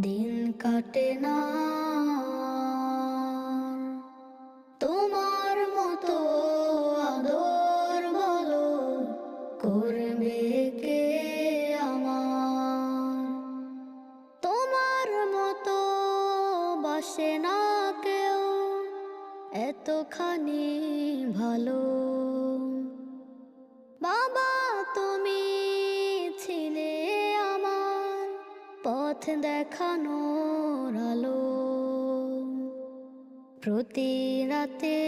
দিন কাটে না তোমার মতো আদর বলো করবে কে আমার। তোমার মতো বাসে না কেউ এতখানি ভালো। বাবা তুমি ছিলে আমার পথ দেখানোর আলো। প্রতি রাতে